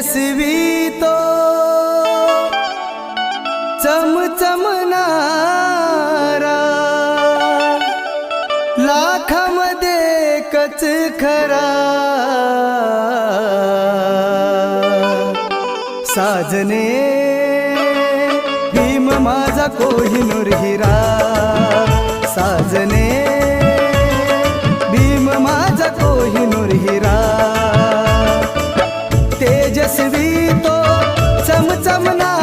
तेजस्वी तो चमचमणारा, लाखामध्ये एकच खरा, साजने भीम माझा कोहिनूर हिरा, साजने भीम माझा कोहिनूर हिरा, तेजस्वी तो चमचमणारा,